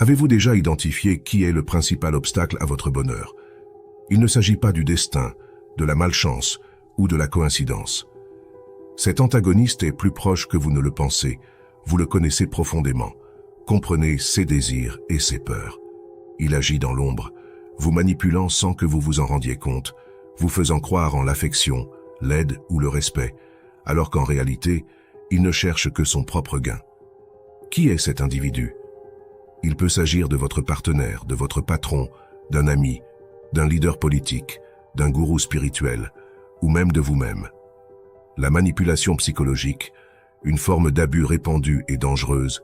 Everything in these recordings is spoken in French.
Avez-vous déjà identifié qui est le principal obstacle à votre bonheur? Il ne s'agit pas du destin, de la malchance ou de la coïncidence. Cet antagoniste est plus proche que vous ne le pensez. Vous le connaissez profondément. Comprenez ses désirs et ses peurs. Il agit dans l'ombre, vous manipulant sans que vous vous en rendiez compte, vous faisant croire en l'affection, l'aide ou le respect, alors qu'en réalité, il ne cherche que son propre gain. Qui est cet individu? Il peut s'agir de votre partenaire, de votre patron, d'un ami, d'un leader politique, d'un gourou spirituel, ou même de vous-même. La manipulation psychologique, une forme d'abus répandue et dangereuse,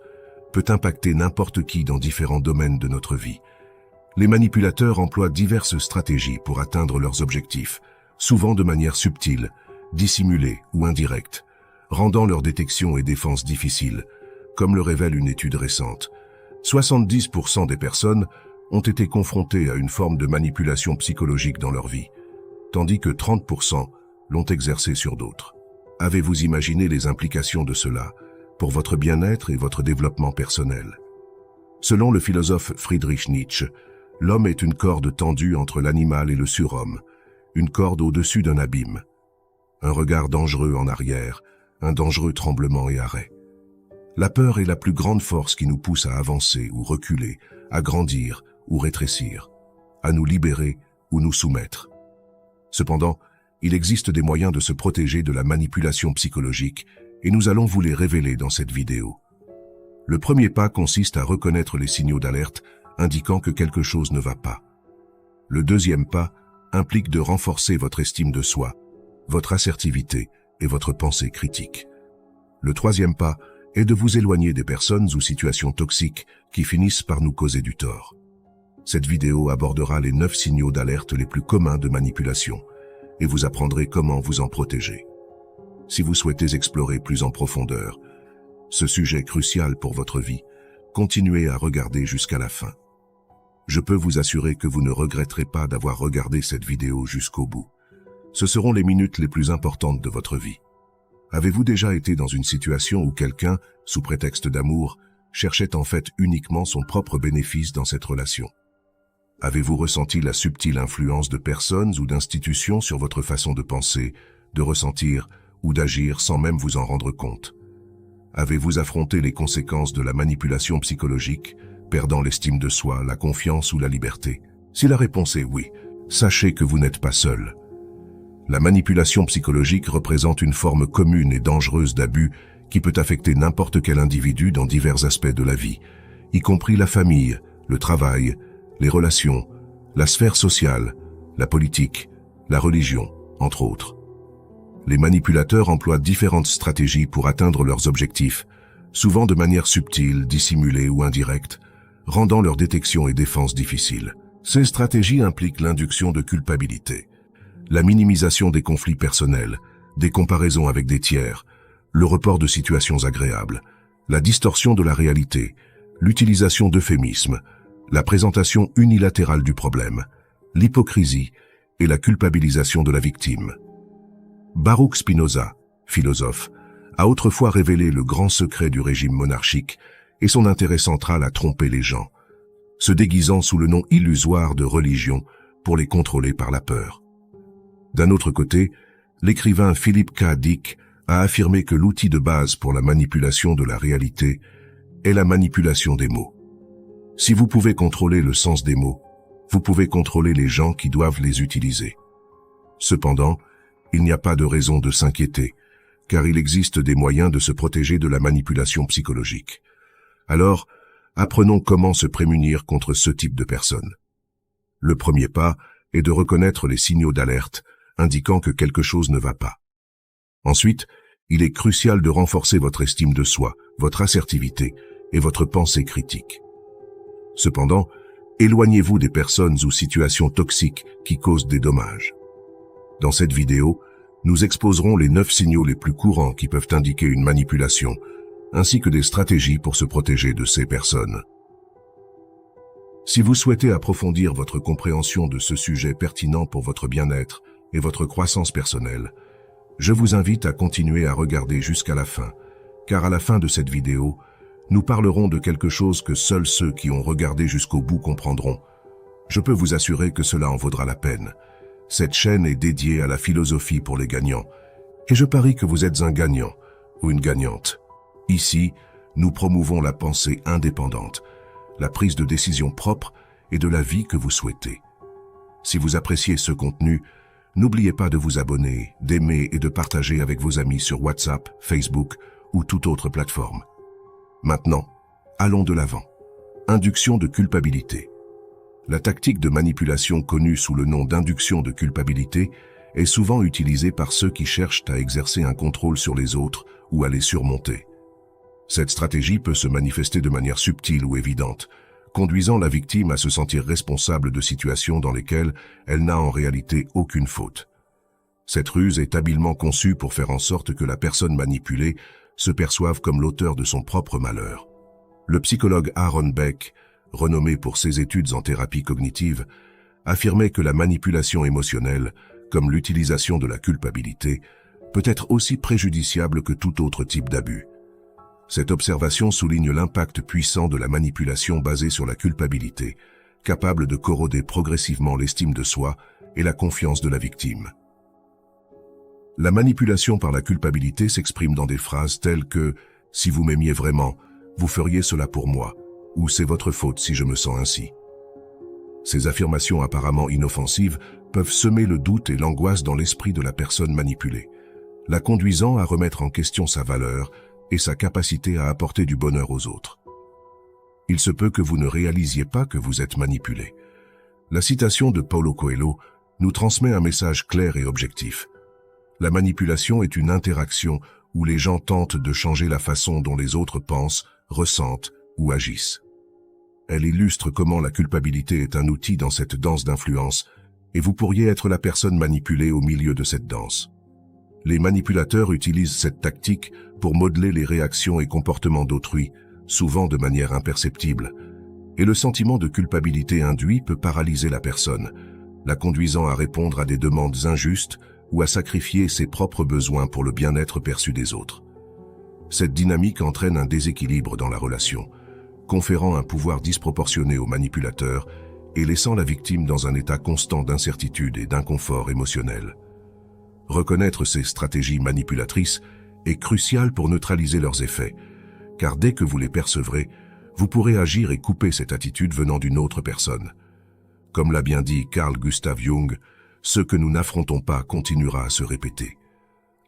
peut impacter n'importe qui dans différents domaines de notre vie. Les manipulateurs emploient diverses stratégies pour atteindre leurs objectifs, souvent de manière subtile, dissimulée ou indirecte, rendant leur détection et défense difficiles, comme le révèle une étude récente. 70% des personnes ont été confrontées à une forme de manipulation psychologique dans leur vie, tandis que 30% l'ont exercée sur d'autres. Avez-vous imaginé les implications de cela pour votre bien-être et votre développement personnel? Selon le philosophe Friedrich Nietzsche, l'homme est une corde tendue entre l'animal et le surhomme, une corde au-dessus d'un abîme. Un regard dangereux en arrière, un dangereux tremblement et arrêt. La peur est la plus grande force qui nous pousse à avancer ou reculer, à grandir ou rétrécir, à nous libérer ou nous soumettre. Cependant, il existe des moyens de se protéger de la manipulation psychologique et nous allons vous les révéler dans cette vidéo. Le premier pas consiste à reconnaître les signaux d'alerte indiquant que quelque chose ne va pas. Le deuxième pas implique de renforcer votre estime de soi, votre assertivité et votre pensée critique. Le troisième pas est de vous éloigner des personnes ou situations toxiques qui finissent par nous causer du tort. Cette vidéo abordera les 9 signaux d'alerte les plus communs de manipulation et vous apprendrez comment vous en protéger. Si vous souhaitez explorer plus en profondeur ce sujet crucial pour votre vie, continuez à regarder jusqu'à la fin. Je peux vous assurer que vous ne regretterez pas d'avoir regardé cette vidéo jusqu'au bout. Ce seront les minutes les plus importantes de votre vie. Avez-vous déjà été dans une situation où quelqu'un, sous prétexte d'amour, cherchait en fait uniquement son propre bénéfice dans cette relation? Avez-vous ressenti la subtile influence de personnes ou d'institutions sur votre façon de penser, de ressentir ou d'agir sans même vous en rendre compte? Avez-vous affronté les conséquences de la manipulation psychologique, perdant l'estime de soi, la confiance ou la liberté? Si la réponse est oui, sachez que vous n'êtes pas seul. La manipulation psychologique représente une forme commune et dangereuse d'abus qui peut affecter n'importe quel individu dans divers aspects de la vie, y compris la famille, le travail, les relations, la sphère sociale, la politique, la religion, entre autres. Les manipulateurs emploient différentes stratégies pour atteindre leurs objectifs, souvent de manière subtile, dissimulée ou indirecte, rendant leur détection et défense difficiles. Ces stratégies impliquent l'induction de culpabilité, la minimisation des conflits personnels, des comparaisons avec des tiers, le report de situations agréables, la distorsion de la réalité, l'utilisation d'euphémismes, la présentation unilatérale du problème, l'hypocrisie et la culpabilisation de la victime. Baruch Spinoza, philosophe, a autrefois révélé le grand secret du régime monarchique et son intérêt central à tromper les gens, se déguisant sous le nom illusoire de religion pour les contrôler par la peur. D'un autre côté, l'écrivain Philip K. Dick a affirmé que l'outil de base pour la manipulation de la réalité est la manipulation des mots. Si vous pouvez contrôler le sens des mots, vous pouvez contrôler les gens qui doivent les utiliser. Cependant, il n'y a pas de raison de s'inquiéter, car il existe des moyens de se protéger de la manipulation psychologique. Alors, apprenons comment se prémunir contre ce type de personnes. Le premier pas est de reconnaître les signaux d'alerte indiquant que quelque chose ne va pas. Ensuite, il est crucial de renforcer votre estime de soi, votre assertivité et votre pensée critique. Cependant, éloignez-vous des personnes ou situations toxiques qui causent des dommages. Dans cette vidéo, nous exposerons les 9 signaux les plus courants qui peuvent indiquer une manipulation, ainsi que des stratégies pour se protéger de ces personnes. Si vous souhaitez approfondir votre compréhension de ce sujet pertinent pour votre bien-être et votre croissance personnelle, je vous invite à continuer à regarder jusqu'à la fin, car à la fin de cette vidéo, nous parlerons de quelque chose que seuls ceux qui ont regardé jusqu'au bout comprendront. Je peux vous assurer que cela en vaudra la peine. Cette chaîne est dédiée à la philosophie pour les gagnants. Et je parie que vous êtes un gagnant ou une gagnante. Ici, nous promouvons la pensée indépendante, la prise de décision propre et de la vie que vous souhaitez. Si vous appréciez ce contenu, n'oubliez pas de vous abonner, d'aimer et de partager avec vos amis sur WhatsApp, Facebook ou toute autre plateforme. Maintenant, allons de l'avant. Induction de culpabilité. La tactique de manipulation connue sous le nom d'induction de culpabilité est souvent utilisée par ceux qui cherchent à exercer un contrôle sur les autres ou à les surmonter. Cette stratégie peut se manifester de manière subtile ou évidente, conduisant la victime à se sentir responsable de situations dans lesquelles elle n'a en réalité aucune faute. Cette ruse est habilement conçue pour faire en sorte que la personne manipulée se perçoive comme l'auteur de son propre malheur. Le psychologue Aaron Beck, renommé pour ses études en thérapie cognitive, affirmait que la manipulation émotionnelle, comme l'utilisation de la culpabilité, peut être aussi préjudiciable que tout autre type d'abus. Cette observation souligne l'impact puissant de la manipulation basée sur la culpabilité, capable de corroder progressivement l'estime de soi et la confiance de la victime. La manipulation par la culpabilité s'exprime dans des phrases telles que « si vous m'aimiez vraiment, vous feriez cela pour moi » ou « c'est votre faute si je me sens ainsi ». Ces affirmations apparemment inoffensives peuvent semer le doute et l'angoisse dans l'esprit de la personne manipulée, la conduisant à remettre en question sa valeur et sa capacité à apporter du bonheur aux autres. Il se peut que vous ne réalisiez pas que vous êtes manipulé. La citation de Paulo Coelho nous transmet un message clair et objectif. La manipulation est une interaction où les gens tentent de changer la façon dont les autres pensent, ressentent ou agissent. Elle illustre comment la culpabilité est un outil dans cette danse d'influence, et vous pourriez être la personne manipulée au milieu de cette danse. Les manipulateurs utilisent cette tactique pour modeler les réactions et comportements d'autrui, souvent de manière imperceptible, et le sentiment de culpabilité induit peut paralyser la personne, la conduisant à répondre à des demandes injustes ou à sacrifier ses propres besoins pour le bien-être perçu des autres. Cette dynamique entraîne un déséquilibre dans la relation, conférant un pouvoir disproportionné au manipulateur et laissant la victime dans un état constant d'incertitude et d'inconfort émotionnel. Reconnaître ces stratégies manipulatrices est crucial pour neutraliser leurs effets, car dès que vous les percevrez, vous pourrez agir et couper cette attitude venant d'une autre personne. Comme l'a bien dit Carl Gustav Jung, ce que nous n'affrontons pas continuera à se répéter.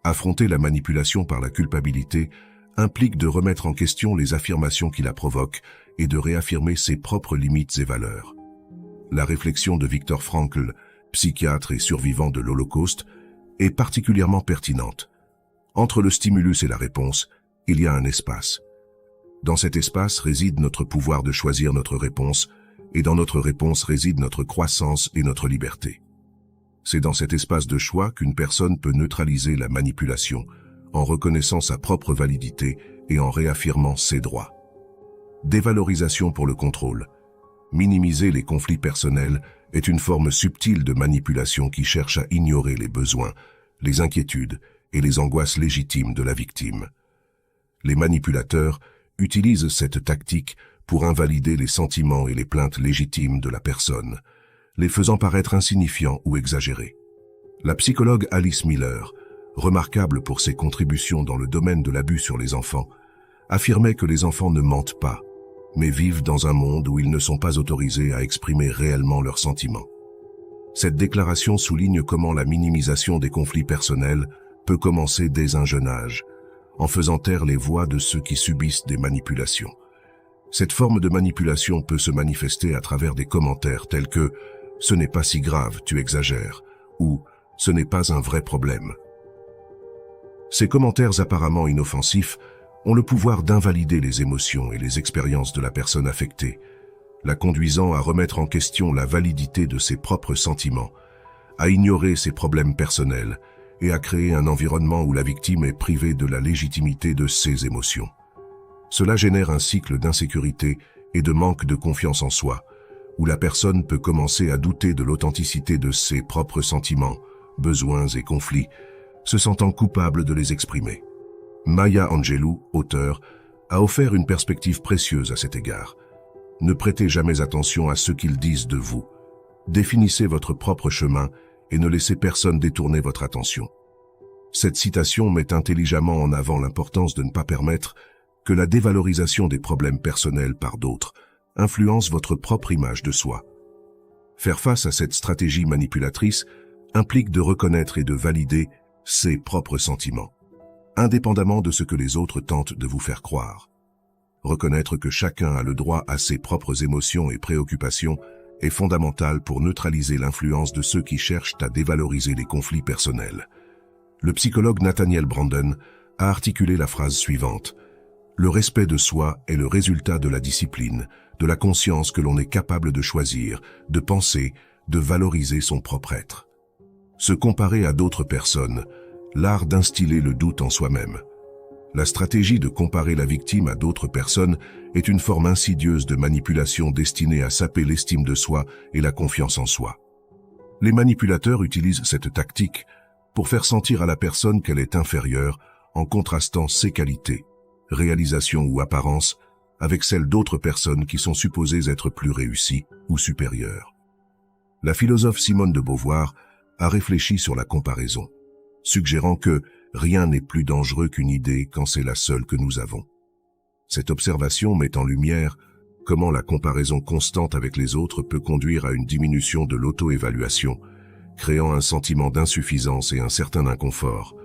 Affronter la manipulation par la culpabilité implique de remettre en question les affirmations qui la provoquent et de réaffirmer ses propres limites et valeurs. La réflexion de Viktor Frankl, psychiatre et survivant de l'Holocauste, est particulièrement pertinente. Entre le stimulus et la réponse, il y a un espace. Dans cet espace réside notre pouvoir de choisir notre réponse, et dans notre réponse réside notre croissance et notre liberté. C'est dans cet espace de choix qu'une personne peut neutraliser la manipulation, en reconnaissant sa propre validité et en réaffirmant ses droits. Dévalorisation pour le contrôle. Minimiser les conflits personnels est une forme subtile de manipulation qui cherche à ignorer les besoins, les inquiétudes et les angoisses légitimes de la victime. Les manipulateurs utilisent cette tactique pour invalider les sentiments et les plaintes légitimes de la personne, les faisant paraître insignifiants ou exagérés. La psychologue Alice Miller, remarquable pour ses contributions dans le domaine de l'abus sur les enfants, affirmait que les enfants ne mentent pas, mais vivent dans un monde où ils ne sont pas autorisés à exprimer réellement leurs sentiments. Cette déclaration souligne comment la minimisation des conflits personnels peut commencer dès un jeune âge, en faisant taire les voix de ceux qui subissent des manipulations. Cette forme de manipulation peut se manifester à travers des commentaires tels que « ce n'est pas si grave, tu exagères » ou « ce n'est pas un vrai problème ». Ces commentaires apparemment inoffensifs ont le pouvoir d'invalider les émotions et les expériences de la personne affectée, la conduisant à remettre en question la validité de ses propres sentiments, à ignorer ses problèmes personnels et à créer un environnement où la victime est privée de la légitimité de ses émotions. Cela génère un cycle d'insécurité et de manque de confiance en soi, où la personne peut commencer à douter de l'authenticité de ses propres sentiments, besoins et conflits, se sentant coupable de les exprimer. Maya Angelou, auteure, a offert une perspective précieuse à cet égard. Ne prêtez jamais attention à ce qu'ils disent de vous. Définissez votre propre chemin et ne laissez personne détourner votre attention. Cette citation met intelligemment en avant l'importance de ne pas permettre que la dévalorisation des problèmes personnels par d'autres influence votre propre image de soi. Faire face à cette stratégie manipulatrice implique de reconnaître et de valider ses propres sentiments, indépendamment de ce que les autres tentent de vous faire croire. Reconnaître que chacun a le droit à ses propres émotions et préoccupations est fondamental pour neutraliser l'influence de ceux qui cherchent à dévaloriser les conflits personnels. Le psychologue Nathaniel Branden a articulé la phrase suivante: « Le respect de soi est le résultat de la discipline, de la conscience que l'on est capable de choisir, de penser, de valoriser son propre être. » Se comparer à d'autres personnes, l'art d'instiller le doute en soi-même. La stratégie de comparer la victime à d'autres personnes est une forme insidieuse de manipulation destinée à saper l'estime de soi et la confiance en soi. Les manipulateurs utilisent cette tactique pour faire sentir à la personne qu'elle est inférieure en contrastant ses qualités, réalisations ou apparences avec celles d'autres personnes qui sont supposées être plus réussies ou supérieures. La philosophe Simone de Beauvoir a réfléchi sur la comparaison, suggérant que rien n'est plus dangereux qu'une idée quand c'est la seule que nous avons. Cette observation met en lumière comment la comparaison constante avec les autres peut conduire à une diminution de l'auto-évaluation, créant un sentiment d'insuffisance et un certain inconfort.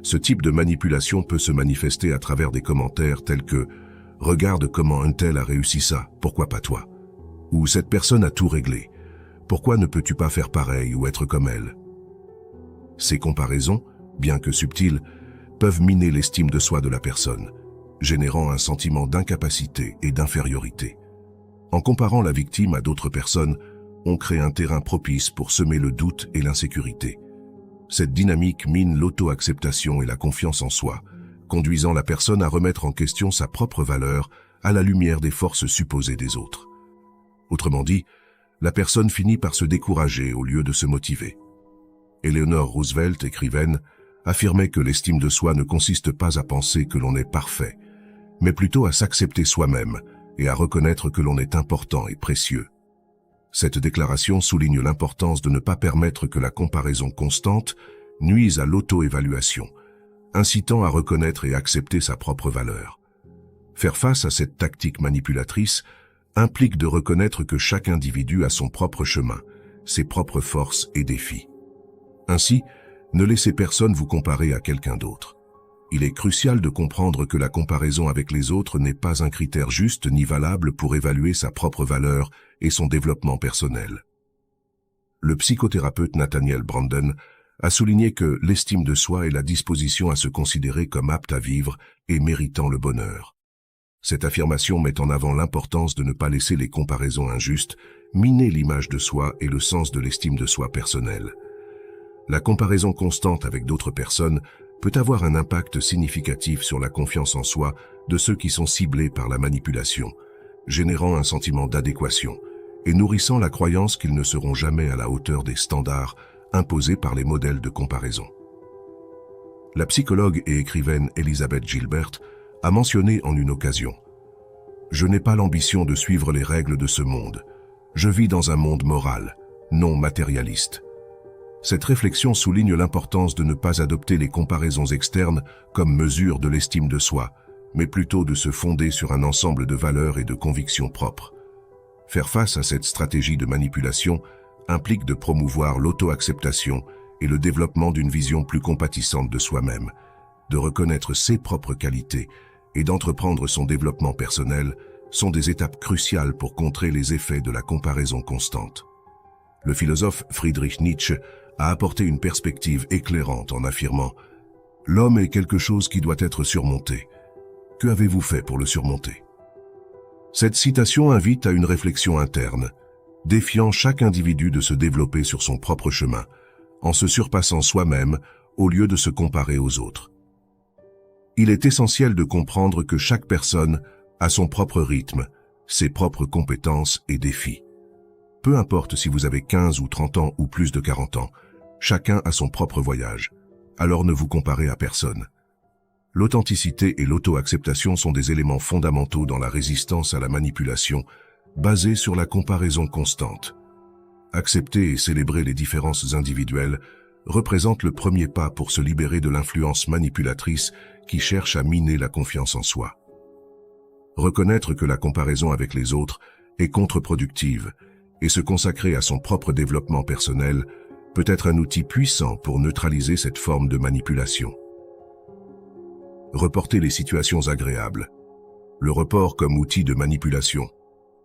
Ce type de manipulation peut se manifester à travers des commentaires tels que « Regarde comment un tel a réussi ça, pourquoi pas toi ?» ou « Cette personne a tout réglé, pourquoi ne peux-tu pas faire pareil ou être comme elle ?» Ces comparaisons, bien que subtiles, peuvent miner l'estime de soi de la personne, générant un sentiment d'incapacité et d'infériorité. En comparant la victime à d'autres personnes, on crée un terrain propice pour semer le doute et l'insécurité. Cette dynamique mine l'auto-acceptation et la confiance en soi, conduisant la personne à remettre en question sa propre valeur à la lumière des forces supposées des autres. Autrement dit, la personne finit par se décourager au lieu de se motiver. Eleanor Roosevelt, écrivaine, affirmait que l'estime de soi ne consiste pas à penser que l'on est parfait, mais plutôt à s'accepter soi-même et à reconnaître que l'on est important et précieux. Cette déclaration souligne l'importance de ne pas permettre que la comparaison constante nuise à l'auto-évaluation, incitant à reconnaître et accepter sa propre valeur. Faire face à cette tactique manipulatrice implique de reconnaître que chaque individu a son propre chemin, ses propres forces et défis. Ainsi, ne laissez personne vous comparer à quelqu'un d'autre. Il est crucial de comprendre que la comparaison avec les autres n'est pas un critère juste ni valable pour évaluer sa propre valeur et son développement personnel. Le psychothérapeute Nathaniel Branden a souligné que l'estime de soi est la disposition à se considérer comme apte à vivre et méritant le bonheur. Cette affirmation met en avant l'importance de ne pas laisser les comparaisons injustes miner l'image de soi et le sens de l'estime de soi personnelle. La comparaison constante avec d'autres personnes peut avoir un impact significatif sur la confiance en soi de ceux qui sont ciblés par la manipulation, générant un sentiment d'adéquation et nourrissant la croyance qu'ils ne seront jamais à la hauteur des standards imposés par les modèles de comparaison. La psychologue et écrivaine Elizabeth Gilbert a mentionné en une occasion « Je n'ai pas l'ambition de suivre les règles de ce monde. Je vis dans un monde moral, non matérialiste. » Cette réflexion souligne l'importance de ne pas adopter les comparaisons externes comme mesure de l'estime de soi, mais plutôt de se fonder sur un ensemble de valeurs et de convictions propres. Faire face à cette stratégie de manipulation implique de promouvoir l'auto-acceptation et le développement d'une vision plus compatissante de soi-même, de reconnaître ses propres qualités et d'entreprendre son développement personnel sont des étapes cruciales pour contrer les effets de la comparaison constante. Le philosophe Friedrich Nietzsche a apporté une perspective éclairante en affirmant « L'homme est quelque chose qui doit être surmonté. Que avez-vous fait pour le surmonter ?» Cette citation invite à une réflexion interne, défiant chaque individu de se développer sur son propre chemin, en se surpassant soi-même au lieu de se comparer aux autres. Il est essentiel de comprendre que chaque personne a son propre rythme, ses propres compétences et défis. Peu importe si vous avez 15 ou 30 ans ou plus de 40 ans, chacun a son propre voyage, alors ne vous comparez à personne. L'authenticité et l'auto-acceptation sont des éléments fondamentaux dans la résistance à la manipulation, basée sur la comparaison constante. Accepter et célébrer les différences individuelles représente le premier pas pour se libérer de l'influence manipulatrice qui cherche à miner la confiance en soi. Reconnaître que la comparaison avec les autres est contre-productive et se consacrer à son propre développement personnel peut être un outil puissant pour neutraliser cette forme de manipulation. Reporter les situations agréables. Le report comme outil de manipulation.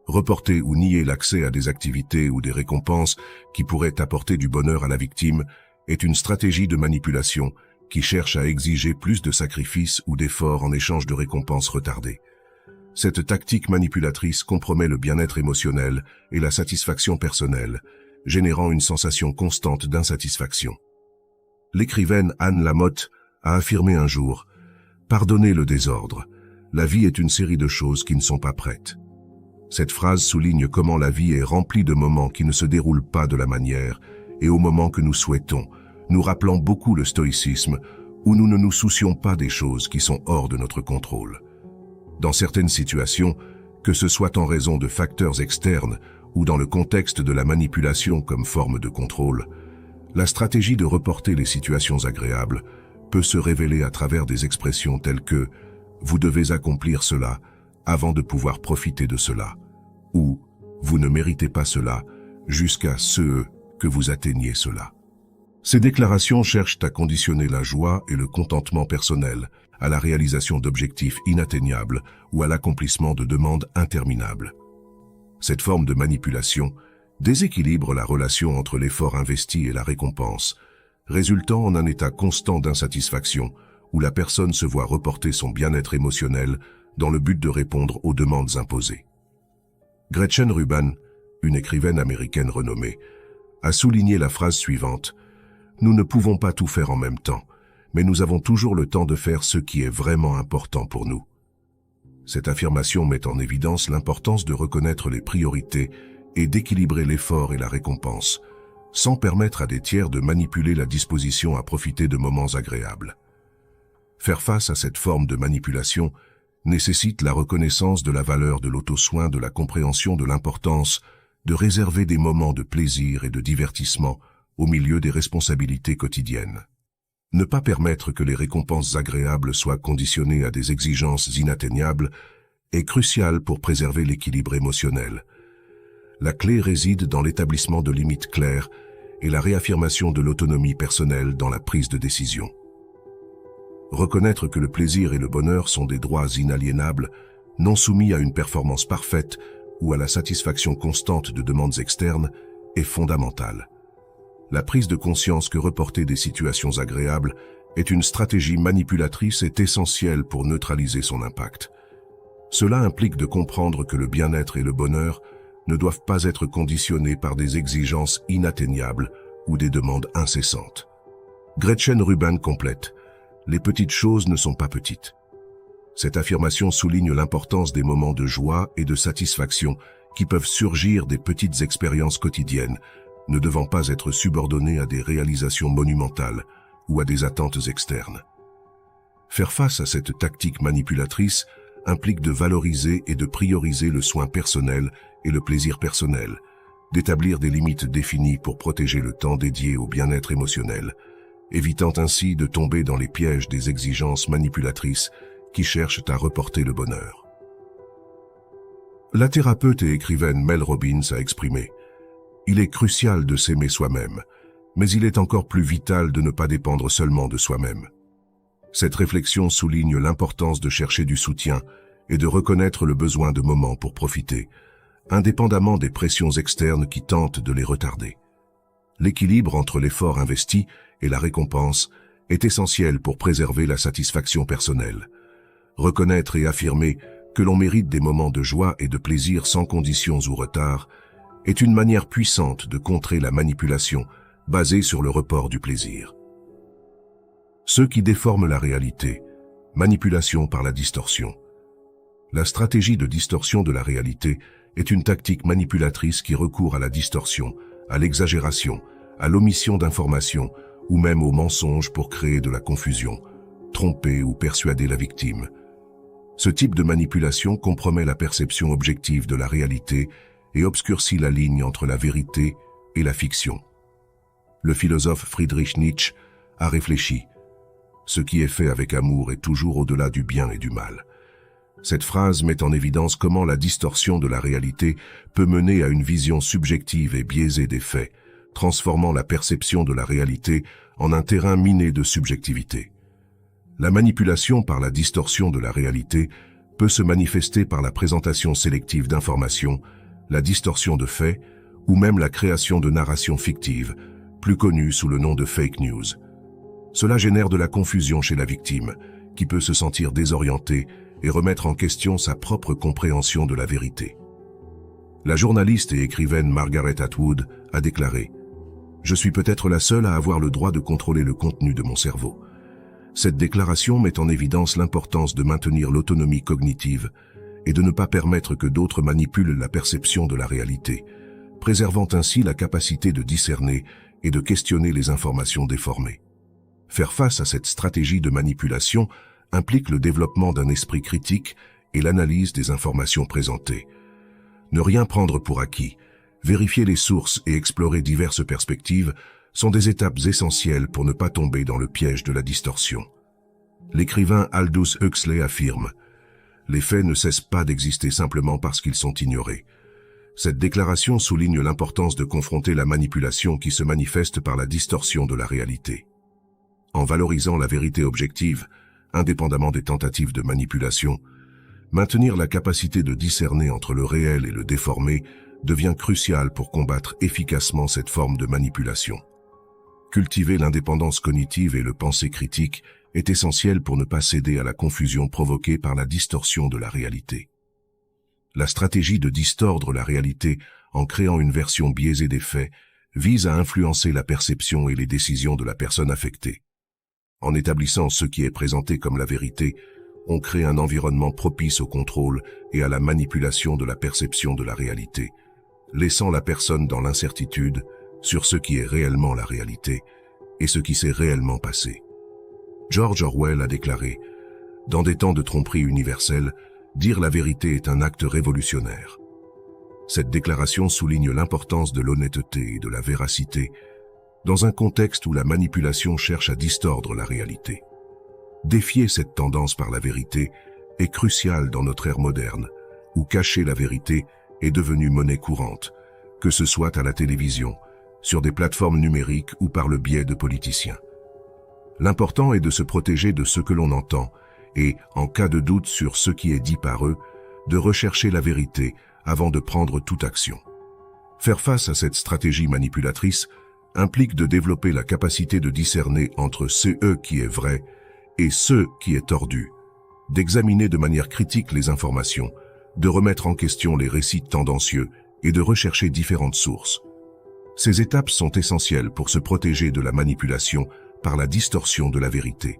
Reporter ou nier l'accès à des activités ou des récompenses qui pourraient apporter du bonheur à la victime est une stratégie de manipulation qui cherche à exiger plus de sacrifices ou d'efforts en échange de récompenses retardées. Cette tactique manipulatrice compromet le bien-être émotionnel et la satisfaction personnelle, générant une sensation constante d'insatisfaction. L'écrivaine Anne Lamott a affirmé un jour « Pardonnez le désordre, la vie est une série de choses qui ne sont pas prêtes ». Cette phrase souligne comment la vie est remplie de moments qui ne se déroulent pas de la manière et au moment que nous souhaitons, nous rappelant beaucoup le stoïcisme où nous ne nous soucions pas des choses qui sont hors de notre contrôle. Dans certaines situations, que ce soit en raison de facteurs externes ou dans le contexte de la manipulation comme forme de contrôle, la stratégie de reporter les situations agréables peut se révéler à travers des expressions telles que « vous devez accomplir cela avant de pouvoir profiter de cela » ou « vous ne méritez pas cela jusqu'à ce que vous atteigniez cela ». Ces déclarations cherchent à conditionner la joie et le contentement personnel à la réalisation d'objectifs inatteignables ou à l'accomplissement de demandes interminables. Cette forme de manipulation déséquilibre la relation entre l'effort investi et la récompense, résultant en un état constant d'insatisfaction où la personne se voit reporter son bien-être émotionnel dans le but de répondre aux demandes imposées. Gretchen Rubin, une écrivaine américaine renommée, a souligné la phrase suivante « Nous ne pouvons pas tout faire en même temps, mais nous avons toujours le temps de faire ce qui est vraiment important pour nous. » Cette affirmation met en évidence l'importance de reconnaître les priorités et d'équilibrer l'effort et la récompense, sans permettre à des tiers de manipuler la disposition à profiter de moments agréables. Faire face à cette forme de manipulation nécessite la reconnaissance de la valeur de l'auto-soin, de la compréhension de l'importance de réserver des moments de plaisir et de divertissement au milieu des responsabilités quotidiennes. Ne pas permettre que les récompenses agréables soient conditionnées à des exigences inatteignables est crucial pour préserver l'équilibre émotionnel. La clé réside dans l'établissement de limites claires et la réaffirmation de l'autonomie personnelle dans la prise de décision. Reconnaître que le plaisir et le bonheur sont des droits inaliénables, non soumis à une performance parfaite ou à la satisfaction constante de demandes externes, est fondamental. La prise de conscience que reporter des situations agréables est une stratégie manipulatrice est essentielle pour neutraliser son impact. Cela implique de comprendre que le bien-être et le bonheur ne doivent pas être conditionnés par des exigences inatteignables ou des demandes incessantes. Gretchen Rubin complète « Les petites choses ne sont pas petites ». Cette affirmation souligne l'importance des moments de joie et de satisfaction qui peuvent surgir des petites expériences quotidiennes, ne devant pas être subordonnées à des réalisations monumentales ou à des attentes externes. Faire face à cette tactique manipulatrice implique de valoriser et de prioriser le soin personnel et le plaisir personnel, d'établir des limites définies pour protéger le temps dédié au bien-être émotionnel, évitant ainsi de tomber dans les pièges des exigences manipulatrices qui cherchent à reporter le bonheur. La thérapeute et écrivaine Mel Robbins a exprimé « Il est crucial de s'aimer soi-même, mais il est encore plus vital de ne pas dépendre seulement de soi-même. » Cette réflexion souligne l'importance de chercher du soutien et de reconnaître le besoin de moments pour profiter, indépendamment des pressions externes qui tentent de les retarder. L'équilibre entre l'effort investi et la récompense est essentiel pour préserver la satisfaction personnelle. Reconnaître et affirmer que l'on mérite des moments de joie et de plaisir sans conditions ou retard est une manière puissante de contrer la manipulation basée sur le report du plaisir. Ceux qui déforment la réalité, manipulation par la distorsion. La stratégie de distorsion de la réalité est une tactique manipulatrice qui recourt à la distorsion, à l'exagération, à l'omission d'informations ou même au mensonge pour créer de la confusion, tromper ou persuader la victime. Ce type de manipulation compromet la perception objective de la réalité et obscurcit la ligne entre la vérité et la fiction. Le philosophe Friedrich Nietzsche a réfléchi. Ce qui est fait avec amour est toujours au-delà du bien et du mal. Cette phrase met en évidence comment la distorsion de la réalité peut mener à une vision subjective et biaisée des faits, transformant la perception de la réalité en un terrain miné de subjectivité. La manipulation par la distorsion de la réalité peut se manifester par la présentation sélective d'informations, la distorsion de faits, ou même la création de narrations fictives, plus connues sous le nom de fake news. Cela génère de la confusion chez la victime, qui peut se sentir désorientée et remettre en question sa propre compréhension de la vérité. La journaliste et écrivaine Margaret Atwood a déclaré « Je suis peut-être la seule à avoir le droit de contrôler le contenu de mon cerveau. » Cette déclaration met en évidence l'importance de maintenir l'autonomie cognitive et de ne pas permettre que d'autres manipulent la perception de la réalité, préservant ainsi la capacité de discerner et de questionner les informations déformées. Faire face à cette stratégie de manipulation implique le développement d'un esprit critique et l'analyse des informations présentées. Ne rien prendre pour acquis, vérifier les sources et explorer diverses perspectives sont des étapes essentielles pour ne pas tomber dans le piège de la distorsion. L'écrivain Aldous Huxley affirme « Les faits ne cessent pas d'exister simplement parce qu'ils sont ignorés ». Cette déclaration souligne l'importance de confronter la manipulation qui se manifeste par la distorsion de la réalité. En valorisant la vérité objective, indépendamment des tentatives de manipulation, maintenir la capacité de discerner entre le réel et le déformé devient crucial pour combattre efficacement cette forme de manipulation. Cultiver l'indépendance cognitive et le penser critique est essentiel pour ne pas céder à la confusion provoquée par la distorsion de la réalité. La stratégie de distordre la réalité en créant une version biaisée des faits vise à influencer la perception et les décisions de la personne affectée. En établissant ce qui est présenté comme la vérité, on crée un environnement propice au contrôle et à la manipulation de la perception de la réalité, laissant la personne dans l'incertitude sur ce qui est réellement la réalité et ce qui s'est réellement passé. George Orwell a déclaré « Dans des temps de tromperie universelle, dire la vérité est un acte révolutionnaire. » Cette déclaration souligne l'importance de l'honnêteté et de la véracité dans un contexte où la manipulation cherche à distordre la réalité. Défier cette tendance par la vérité est crucial dans notre ère moderne, où cacher la vérité est devenu monnaie courante, que ce soit à la télévision, sur des plateformes numériques ou par le biais de politiciens. L'important est de se protéger de ce que l'on entend et, en cas de doute sur ce qui est dit par eux, de rechercher la vérité avant de prendre toute action. Faire face à cette stratégie manipulatrice implique de développer la capacité de discerner entre ce qui est vrai et ce qui est tordu, d'examiner de manière critique les informations, de remettre en question les récits tendancieux et de rechercher différentes sources. Ces étapes sont essentielles pour se protéger de la manipulation par la distorsion de la vérité.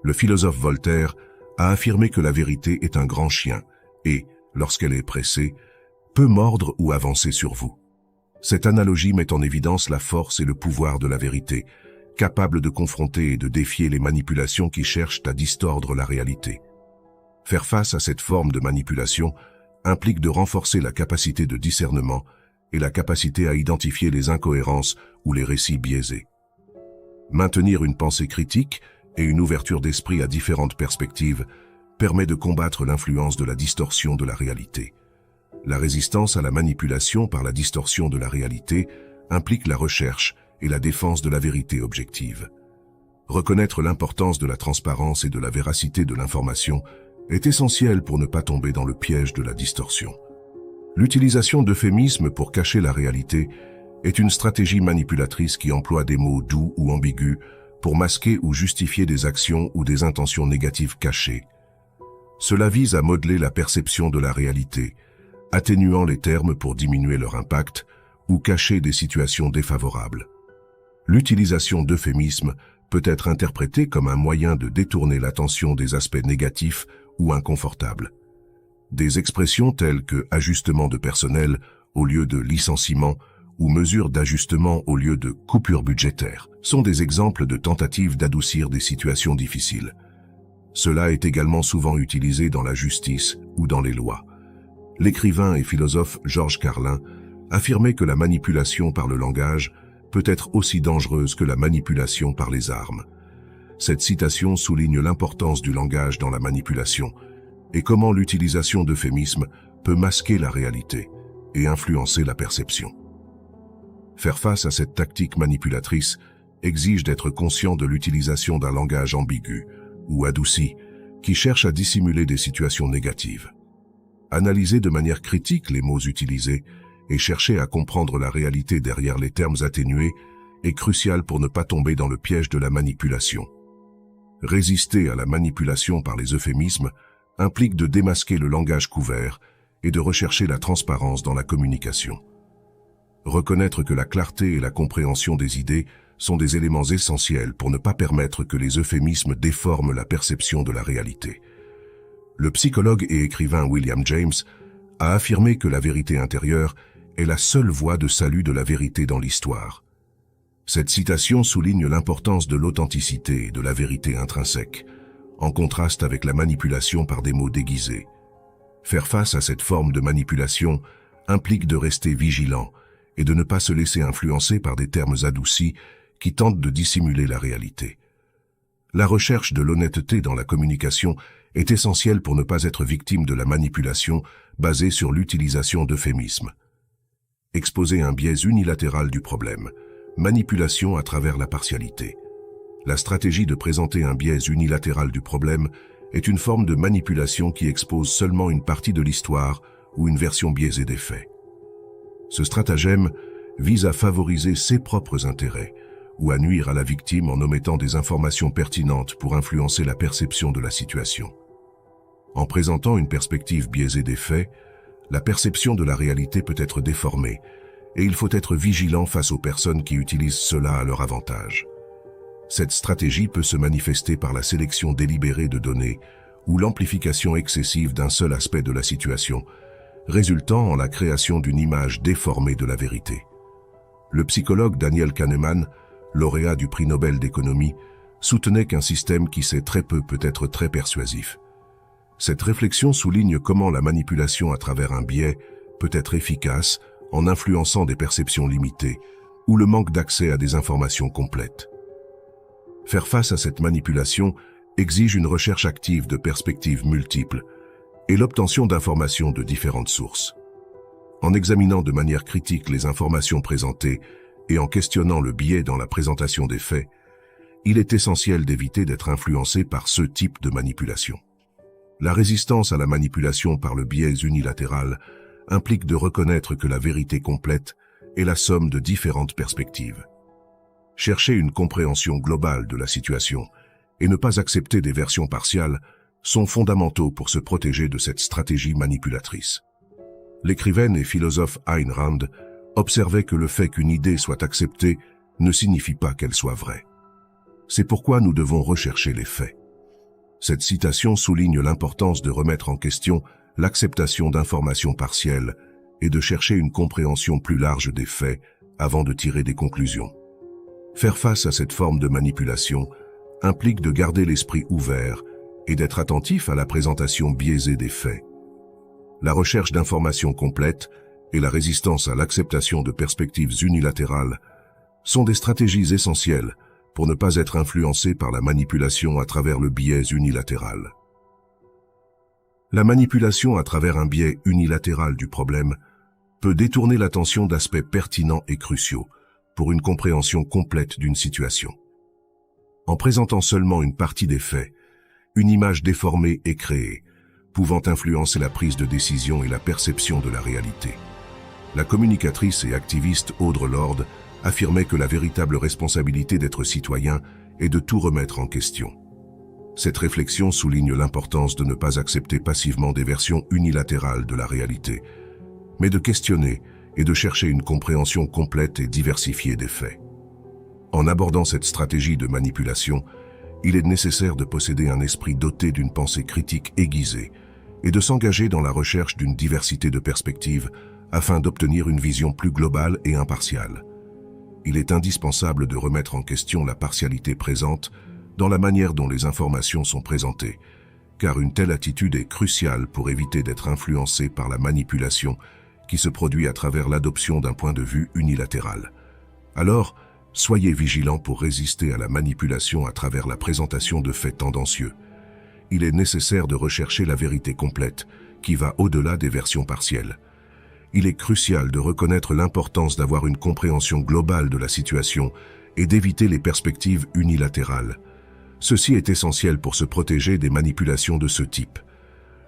Le philosophe Voltaire a affirmé que la vérité est un grand chien et, lorsqu'elle est pressée, peut mordre ou avancer sur vous. Cette analogie met en évidence la force et le pouvoir de la vérité, capable de confronter et de défier les manipulations qui cherchent à distordre la réalité. Faire face à cette forme de manipulation implique de renforcer la capacité de discernement et la capacité à identifier les incohérences ou les récits biaisés. Maintenir une pensée critique et une ouverture d'esprit à différentes perspectives permet de combattre l'influence de la distorsion de la réalité. La résistance à la manipulation par la distorsion de la réalité implique la recherche et la défense de la vérité objective. Reconnaître l'importance de la transparence et de la véracité de l'information est essentiel pour ne pas tomber dans le piège de la distorsion. L'utilisation d'euphémismes pour cacher la réalité est une stratégie manipulatrice qui emploie des mots doux ou ambigus pour masquer ou justifier des actions ou des intentions négatives cachées. Cela vise à modeler la perception de la réalité, atténuant les termes pour diminuer leur impact ou cacher des situations défavorables. L'utilisation d'euphémismes peut être interprétée comme un moyen de détourner l'attention des aspects négatifs ou inconfortables. Des expressions telles que ajustement de personnel au lieu de licenciement ou mesures d'ajustement au lieu de coupures budgétaires sont des exemples de tentatives d'adoucir des situations difficiles. Cela est également souvent utilisé dans la justice ou dans les lois. L'écrivain et philosophe Georges Carlin affirmait que la manipulation par le langage peut être aussi dangereuse que la manipulation par les armes. Cette citation souligne l'importance du langage dans la manipulation et comment l'utilisation d'euphémismes peut masquer la réalité et influencer la perception. Faire face à cette tactique manipulatrice exige d'être conscient de l'utilisation d'un langage ambigu ou adouci qui cherche à dissimuler des situations négatives. Analyser de manière critique les mots utilisés et chercher à comprendre la réalité derrière les termes atténués est crucial pour ne pas tomber dans le piège de la manipulation. Résister à la manipulation par les euphémismes implique de démasquer le langage couvert et de rechercher la transparence dans la communication. Reconnaître que la clarté et la compréhension des idées sont des éléments essentiels pour ne pas permettre que les euphémismes déforment la perception de la réalité. Le psychologue et écrivain William James a affirmé que la vérité intérieure est la seule voie de salut de la vérité dans l'histoire. Cette citation souligne l'importance de l'authenticité et de la vérité intrinsèque, en contraste avec la manipulation par des mots déguisés. Faire face à cette forme de manipulation implique de rester vigilant et de ne pas se laisser influencer par des termes adoucis qui tentent de dissimuler la réalité. La recherche de l'honnêteté dans la communication est essentielle pour ne pas être victime de la manipulation basée sur l'utilisation d'euphémismes. Exposer un biais unilatéral du problème, manipulation à travers la partialité. La stratégie de présenter un biais unilatéral du problème est une forme de manipulation qui expose seulement une partie de l'histoire ou une version biaisée des faits. Ce stratagème vise à favoriser ses propres intérêts ou à nuire à la victime en omettant des informations pertinentes pour influencer la perception de la situation. En présentant une perspective biaisée des faits, la perception de la réalité peut être déformée et il faut être vigilant face aux personnes qui utilisent cela à leur avantage. Cette stratégie peut se manifester par la sélection délibérée de données ou l'amplification excessive d'un seul aspect de la situation, résultant en la création d'une image déformée de la vérité. Le psychologue Daniel Kahneman, lauréat du prix Nobel d'économie, soutenait qu'un système qui sait très peu peut être très persuasif. Cette réflexion souligne comment la manipulation à travers un biais peut être efficace en influençant des perceptions limitées ou le manque d'accès à des informations complètes. Faire face à cette manipulation exige une recherche active de perspectives multiples et l'obtention d'informations de différentes sources. En examinant de manière critique les informations présentées et en questionnant le biais dans la présentation des faits, il est essentiel d'éviter d'être influencé par ce type de manipulation. La résistance à la manipulation par le biais unilatéral implique de reconnaître que la vérité complète est la somme de différentes perspectives. Chercher une compréhension globale de la situation et ne pas accepter des versions partiales sont fondamentaux pour se protéger de cette stratégie manipulatrice. L'écrivaine et philosophe Ayn Rand observait que le fait qu'une idée soit acceptée ne signifie pas qu'elle soit vraie. C'est pourquoi nous devons rechercher les faits. Cette citation souligne l'importance de remettre en question l'acceptation d'informations partielles et de chercher une compréhension plus large des faits avant de tirer des conclusions. Faire face à cette forme de manipulation implique de garder l'esprit ouvert et d'être attentif à la présentation biaisée des faits. La recherche d'informations complètes et la résistance à l'acceptation de perspectives unilatérales sont des stratégies essentielles pour ne pas être influencé par la manipulation à travers le biais unilatéral. La manipulation à travers un biais unilatéral du problème peut détourner l'attention d'aspects pertinents et cruciaux pour une compréhension complète d'une situation. En présentant seulement une partie des faits, une image déformée est créée, pouvant influencer la prise de décision et la perception de la réalité. La communicatrice et activiste Audre Lorde affirmait que la véritable responsabilité d'être citoyen est de tout remettre en question. Cette réflexion souligne l'importance de ne pas accepter passivement des versions unilatérales de la réalité, mais de questionner et de chercher une compréhension complète et diversifiée des faits. En abordant cette stratégie de manipulation, il est nécessaire de posséder un esprit doté d'une pensée critique aiguisée et de s'engager dans la recherche d'une diversité de perspectives afin d'obtenir une vision plus globale et impartiale. Il est indispensable de remettre en question la partialité présente dans la manière dont les informations sont présentées, car une telle attitude est cruciale pour éviter d'être influencé par la manipulation qui se produit à travers l'adoption d'un point de vue unilatéral. Alors, soyez vigilants pour résister à la manipulation à travers la présentation de faits tendancieux. Il est nécessaire de rechercher la vérité complète, qui va au-delà des versions partielles. Il est crucial de reconnaître l'importance d'avoir une compréhension globale de la situation et d'éviter les perspectives unilatérales. Ceci est essentiel pour se protéger des manipulations de ce type.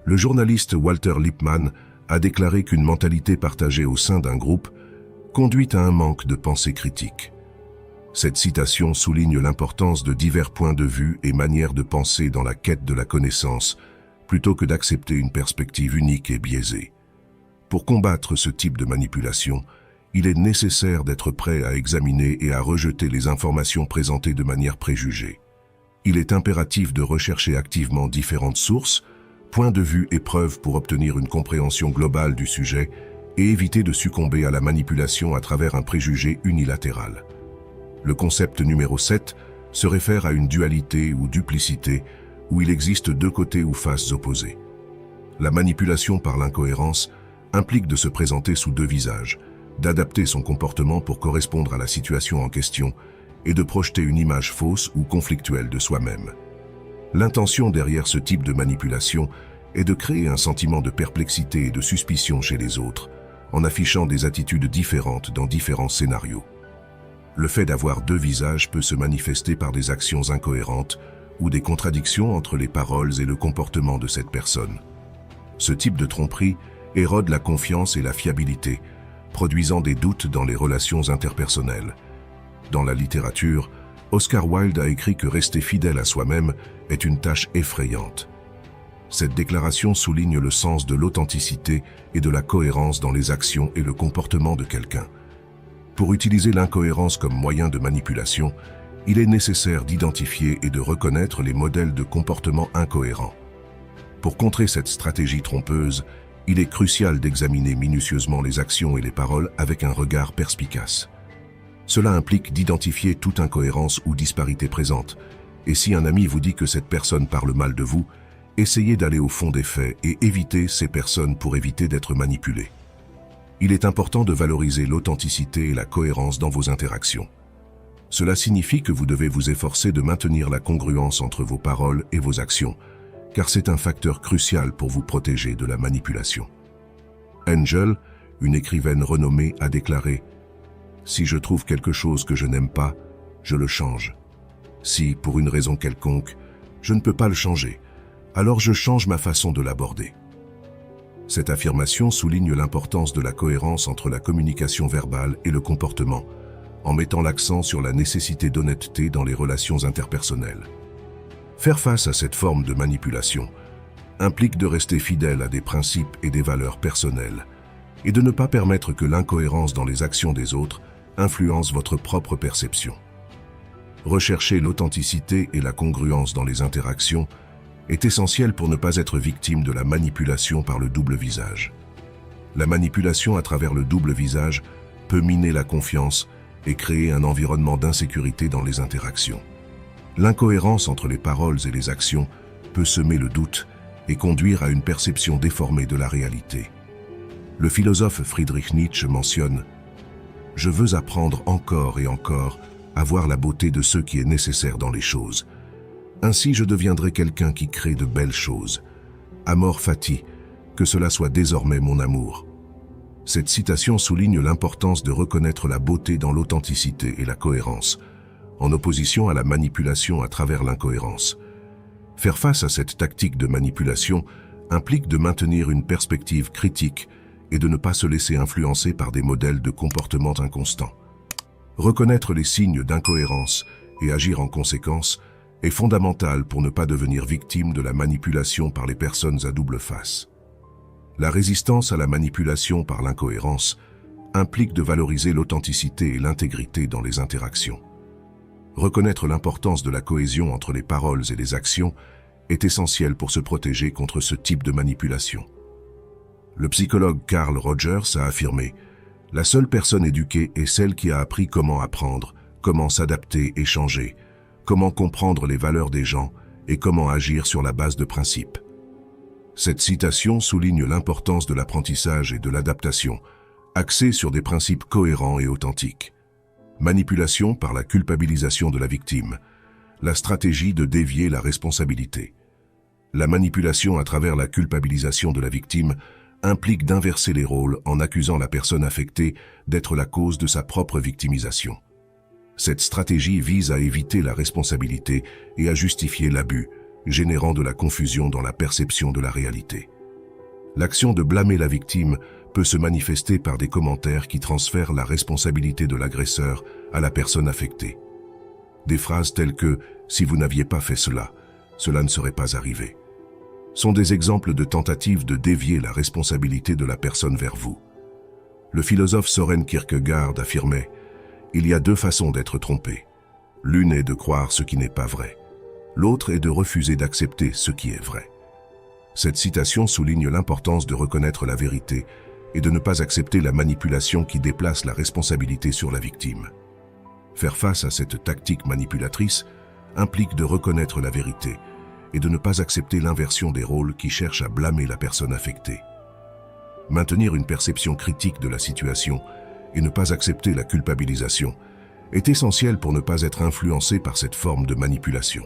Le journaliste Walter Lippmann a déclaré qu'une mentalité partagée au sein d'un groupe conduit à un manque de pensée critique. Cette citation souligne l'importance de divers points de vue et manières de penser dans la quête de la connaissance, plutôt que d'accepter une perspective unique et biaisée. Pour combattre ce type de manipulation, il est nécessaire d'être prêt à examiner et à rejeter les informations présentées de manière préjugée. Il est impératif de rechercher activement différentes sources, points de vue et preuves pour obtenir une compréhension globale du sujet et éviter de succomber à la manipulation à travers un préjugé unilatéral. Le concept numéro 7 se réfère à une dualité ou duplicité où il existe deux côtés ou faces opposées. La manipulation par l'incohérence implique de se présenter sous deux visages, d'adapter son comportement pour correspondre à la situation en question et de projeter une image fausse ou conflictuelle de soi-même. L'intention derrière ce type de manipulation est de créer un sentiment de perplexité et de suspicion chez les autres, en affichant des attitudes différentes dans différents scénarios. Le fait d'avoir deux visages peut se manifester par des actions incohérentes ou des contradictions entre les paroles et le comportement de cette personne. Ce type de tromperie érode la confiance et la fiabilité, produisant des doutes dans les relations interpersonnelles. Dans la littérature, Oscar Wilde a écrit que rester fidèle à soi-même est une tâche effrayante. Cette déclaration souligne le sens de l'authenticité et de la cohérence dans les actions et le comportement de quelqu'un. Pour utiliser l'incohérence comme moyen de manipulation, il est nécessaire d'identifier et de reconnaître les modèles de comportement incohérents. Pour contrer cette stratégie trompeuse, il est crucial d'examiner minutieusement les actions et les paroles avec un regard perspicace. Cela implique d'identifier toute incohérence ou disparité présente, et si un ami vous dit que cette personne parle mal de vous, essayez d'aller au fond des faits et évitez ces personnes pour éviter d'être manipulé. Il est important de valoriser l'authenticité et la cohérence dans vos interactions. Cela signifie que vous devez vous efforcer de maintenir la congruence entre vos paroles et vos actions, car c'est un facteur crucial pour vous protéger de la manipulation. Angel, une écrivaine renommée, a déclaré « Si je trouve quelque chose que je n'aime pas, je le change. Si, pour une raison quelconque, je ne peux pas le changer, alors je change ma façon de l'aborder. » Cette affirmation souligne l'importance de la cohérence entre la communication verbale et le comportement, en mettant l'accent sur la nécessité d'honnêteté dans les relations interpersonnelles. Faire face à cette forme de manipulation implique de rester fidèle à des principes et des valeurs personnelles et de ne pas permettre que l'incohérence dans les actions des autres influence votre propre perception. Rechercher l'authenticité et la congruence dans les interactions est essentiel pour ne pas être victime de la manipulation par le double visage. La manipulation à travers le double visage peut miner la confiance et créer un environnement d'insécurité dans les interactions. L'incohérence entre les paroles et les actions peut semer le doute et conduire à une perception déformée de la réalité. Le philosophe Friedrich Nietzsche mentionne « Je veux apprendre encore et encore à voir la beauté de ce qui est nécessaire dans les choses. Ainsi je deviendrai quelqu'un qui crée de belles choses. Amor fati, que cela soit désormais mon amour. » Cette citation souligne l'importance de reconnaître la beauté dans l'authenticité et la cohérence, en opposition à la manipulation à travers l'incohérence. Faire face à cette tactique de manipulation implique de maintenir une perspective critique et de ne pas se laisser influencer par des modèles de comportement inconstants. Reconnaître les signes d'incohérence et agir en conséquence est fondamental pour ne pas devenir victime de la manipulation par les personnes à double face. La résistance à la manipulation par l'incohérence implique de valoriser l'authenticité et l'intégrité dans les interactions. Reconnaître l'importance de la cohésion entre les paroles et les actions est essentiel pour se protéger contre ce type de manipulation. Le psychologue Carl Rogers a affirmé « La seule personne éduquée est celle qui a appris comment apprendre, comment s'adapter et changer, comment comprendre les valeurs des gens et comment agir sur la base de principes. » Cette citation souligne l'importance de l'apprentissage et de l'adaptation, axée sur des principes cohérents et authentiques. Manipulation par la culpabilisation de la victime, la stratégie de dévier la responsabilité. La manipulation à travers la culpabilisation de la victime implique d'inverser les rôles en accusant la personne affectée d'être la cause de sa propre victimisation. Cette stratégie vise à éviter la responsabilité et à justifier l'abus, générant de la confusion dans la perception de la réalité. L'action de blâmer la victime peut se manifester par des commentaires qui transfèrent la responsabilité de l'agresseur à la personne affectée. Des phrases telles que « si vous n'aviez pas fait cela, cela ne serait pas arrivé » sont des exemples de tentatives de dévier la responsabilité de la personne vers vous. Le philosophe Søren Kierkegaard affirmait « Il y a deux façons d'être trompé. L'une est de croire ce qui n'est pas vrai. L'autre est de refuser d'accepter ce qui est vrai. » Cette citation souligne l'importance de reconnaître la vérité et de ne pas accepter la manipulation qui déplace la responsabilité sur la victime. Faire face à cette tactique manipulatrice implique de reconnaître la vérité et de ne pas accepter l'inversion des rôles qui cherchent à blâmer la personne affectée. Maintenir une perception critique de la situation et ne pas accepter la culpabilisation est essentiel pour ne pas être influencé par cette forme de manipulation.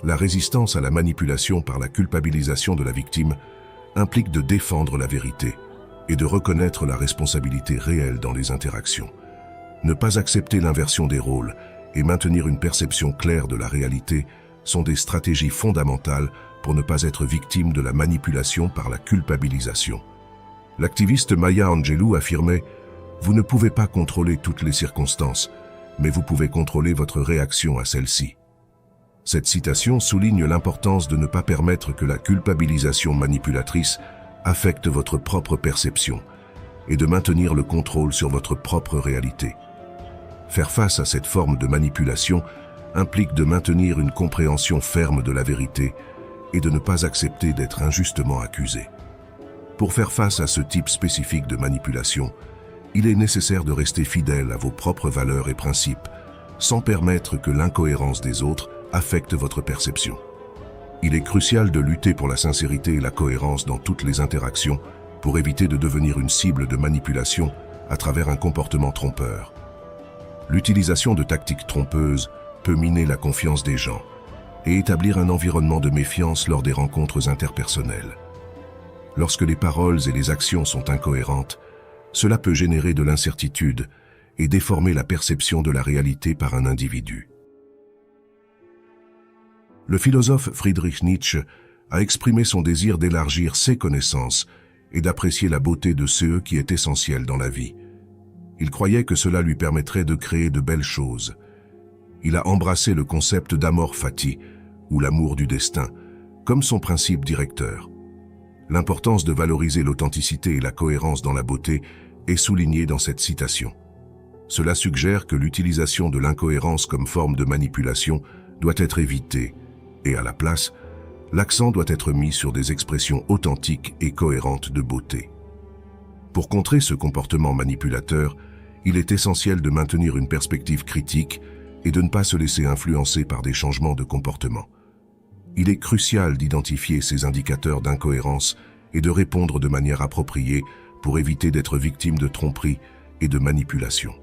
La résistance à la manipulation par la culpabilisation de la victime implique de défendre la vérité et de reconnaître la responsabilité réelle dans les interactions. Ne pas accepter l'inversion des rôles et maintenir une perception claire de la réalité sont des stratégies fondamentales pour ne pas être victime de la manipulation par la culpabilisation. L'activiste Maya Angelou affirmait « Vous ne pouvez pas contrôler toutes les circonstances, mais vous pouvez contrôler votre réaction à celles-ci. » Cette citation souligne l'importance de ne pas permettre que la culpabilisation manipulatrice affecte votre propre perception et de maintenir le contrôle sur votre propre réalité. Faire face à cette forme de manipulation implique de maintenir une compréhension ferme de la vérité et de ne pas accepter d'être injustement accusé. Pour faire face à ce type spécifique de manipulation, il est nécessaire de rester fidèle à vos propres valeurs et principes, sans permettre que l'incohérence des autres affecte votre perception. Il est crucial de lutter pour la sincérité et la cohérence dans toutes les interactions pour éviter de devenir une cible de manipulation à travers un comportement trompeur. L'utilisation de tactiques trompeuses peut miner la confiance des gens et établir un environnement de méfiance lors des rencontres interpersonnelles. Lorsque les paroles et les actions sont incohérentes, cela peut générer de l'incertitude et déformer la perception de la réalité par un individu. Le philosophe Friedrich Nietzsche a exprimé son désir d'élargir ses connaissances et d'apprécier la beauté de ce qui est essentiel dans la vie. Il croyait que cela lui permettrait de créer de belles choses. Il a embrassé le concept d'amor fati, ou l'amour du destin, comme son principe directeur. L'importance de valoriser l'authenticité et la cohérence dans la beauté est soulignée dans cette citation. Cela suggère que l'utilisation de l'incohérence comme forme de manipulation doit être évitée, et à la place, l'accent doit être mis sur des expressions authentiques et cohérentes de beauté. Pour contrer ce comportement manipulateur, il est essentiel de maintenir une perspective critique et de ne pas se laisser influencer par des changements de comportement. Il est crucial d'identifier ces indicateurs d'incohérence et de répondre de manière appropriée pour éviter d'être victime de tromperie et de manipulation.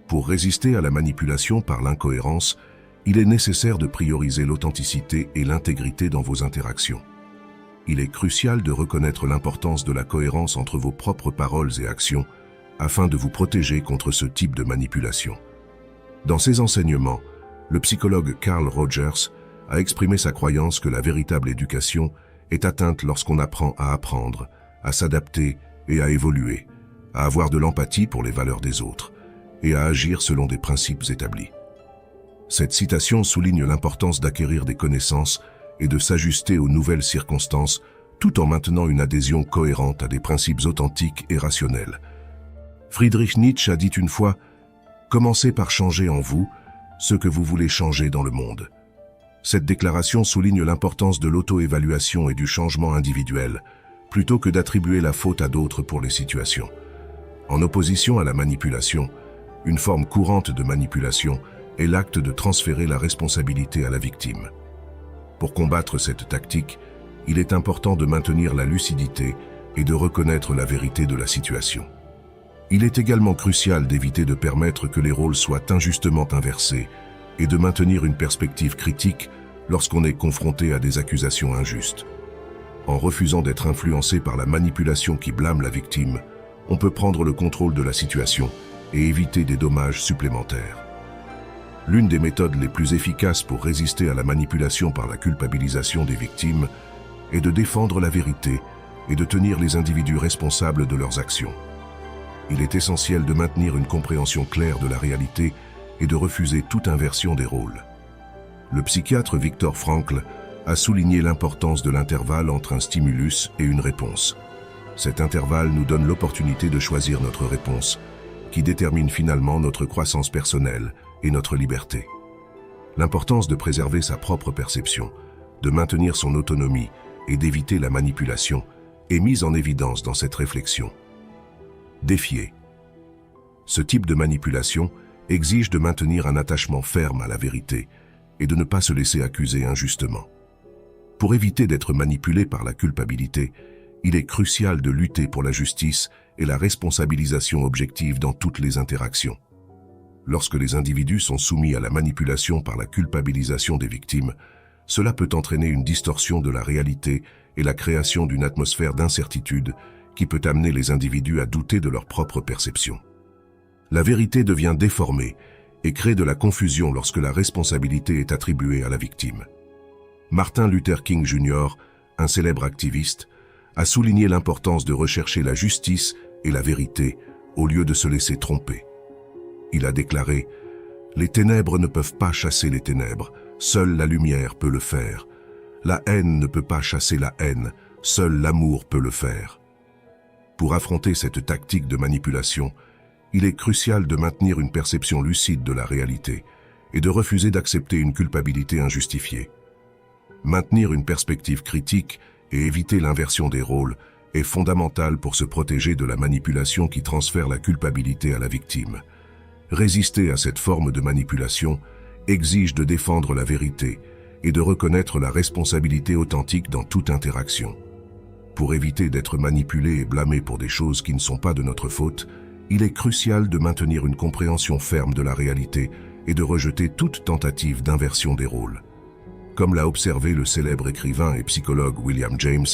Pour résister à la manipulation par l'incohérence, il est nécessaire de prioriser l'authenticité et l'intégrité dans vos interactions. Il est crucial de reconnaître l'importance de la cohérence entre vos propres paroles et actions afin de vous protéger contre ce type de manipulation. Dans ses enseignements, le psychologue Carl Rogers a exprimé sa croyance que la véritable éducation est atteinte lorsqu'on apprend à apprendre, à s'adapter et à évoluer, à avoir de l'empathie pour les valeurs des autres et à agir selon des principes établis. Cette citation souligne l'importance d'acquérir des connaissances et de s'ajuster aux nouvelles circonstances tout en maintenant une adhésion cohérente à des principes authentiques et rationnels. Friedrich Nietzsche a dit une fois « Commencez par changer en vous ce que vous voulez changer dans le monde ». Cette déclaration souligne l'importance de l'auto-évaluation et du changement individuel, plutôt que d'attribuer la faute à d'autres pour les situations. En opposition à la manipulation, une forme courante de manipulation est l'acte de transférer la responsabilité à la victime. Pour combattre cette tactique, il est important de maintenir la lucidité et de reconnaître la vérité de la situation. Il est également crucial d'éviter de permettre que les rôles soient injustement inversés et de maintenir une perspective critique lorsqu'on est confronté à des accusations injustes. En refusant d'être influencé par la manipulation qui blâme la victime, on peut prendre le contrôle de la situation et éviter des dommages supplémentaires. L'une des méthodes les plus efficaces pour résister à la manipulation par la culpabilisation des victimes est de défendre la vérité et de tenir les individus responsables de leurs actions. Il est essentiel de maintenir une compréhension claire de la réalité et de refuser toute inversion des rôles. Le psychiatre Viktor Frankl a souligné l'importance de l'intervalle entre un stimulus et une réponse. Cet intervalle nous donne l'opportunité de choisir notre réponse, qui détermine finalement notre croissance personnelle et notre liberté. L'importance de préserver sa propre perception, de maintenir son autonomie et d'éviter la manipulation est mise en évidence dans cette réflexion. Défier. Ce type de manipulation exige de maintenir un attachement ferme à la vérité et de ne pas se laisser accuser injustement. Pour éviter d'être manipulé par la culpabilité, il est crucial de lutter pour la justice et la responsabilisation objective dans toutes les interactions. Lorsque les individus sont soumis à la manipulation par la culpabilisation des victimes, cela peut entraîner une distorsion de la réalité et la création d'une atmosphère d'incertitude qui peut amener les individus à douter de leur propre perception. La vérité devient déformée et crée de la confusion lorsque la responsabilité est attribuée à la victime. Martin Luther King Jr., un célèbre activiste, a souligné l'importance de rechercher la justice et la vérité au lieu de se laisser tromper. Il a déclaré « Les ténèbres ne peuvent pas chasser les ténèbres, seule la lumière peut le faire. La haine ne peut pas chasser la haine, seul l'amour peut le faire. » Pour affronter cette tactique de manipulation, il est crucial de maintenir une perception lucide de la réalité et de refuser d'accepter une culpabilité injustifiée. Maintenir une perspective critique et éviter l'inversion des rôles est fondamental pour se protéger de la manipulation qui transfère la culpabilité à la victime. Résister à cette forme de manipulation exige de défendre la vérité et de reconnaître la responsabilité authentique dans toute interaction. Pour éviter d'être manipulé et blâmé pour des choses qui ne sont pas de notre faute, il est crucial de maintenir une compréhension ferme de la réalité et de rejeter toute tentative d'inversion des rôles. Comme l'a observé le célèbre écrivain et psychologue William James,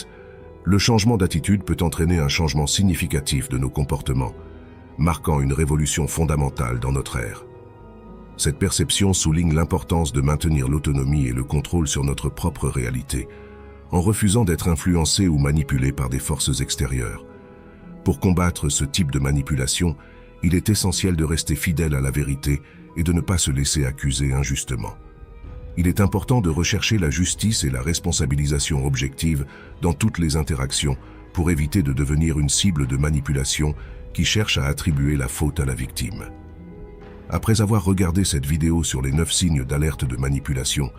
le changement d'attitude peut entraîner un changement significatif de nos comportements, marquant une révolution fondamentale dans notre ère. Cette perception souligne l'importance de maintenir l'autonomie et le contrôle sur notre propre réalité, en refusant d'être influencé ou manipulé par des forces extérieures. Pour combattre ce type de manipulation, il est essentiel de rester fidèle à la vérité et de ne pas se laisser accuser injustement. Il est important de rechercher la justice et la responsabilisation objective dans toutes les interactions pour éviter de devenir une cible de manipulation qui cherche à attribuer la faute à la victime. Après avoir regardé cette vidéo sur les 9 signes d'alerte de manipulation,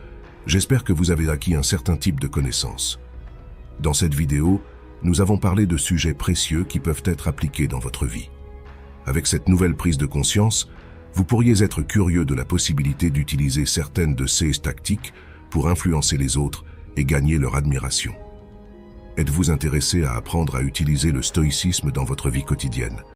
j'espère que vous avez acquis un certain type de connaissances. Dans cette vidéo, nous avons parlé de sujets précieux qui peuvent être appliqués dans votre vie. Avec cette nouvelle prise de conscience, vous pourriez être curieux de la possibilité d'utiliser certaines de ces tactiques pour influencer les autres et gagner leur admiration. Êtes-vous intéressé à apprendre à utiliser le stoïcisme dans votre vie quotidienne ?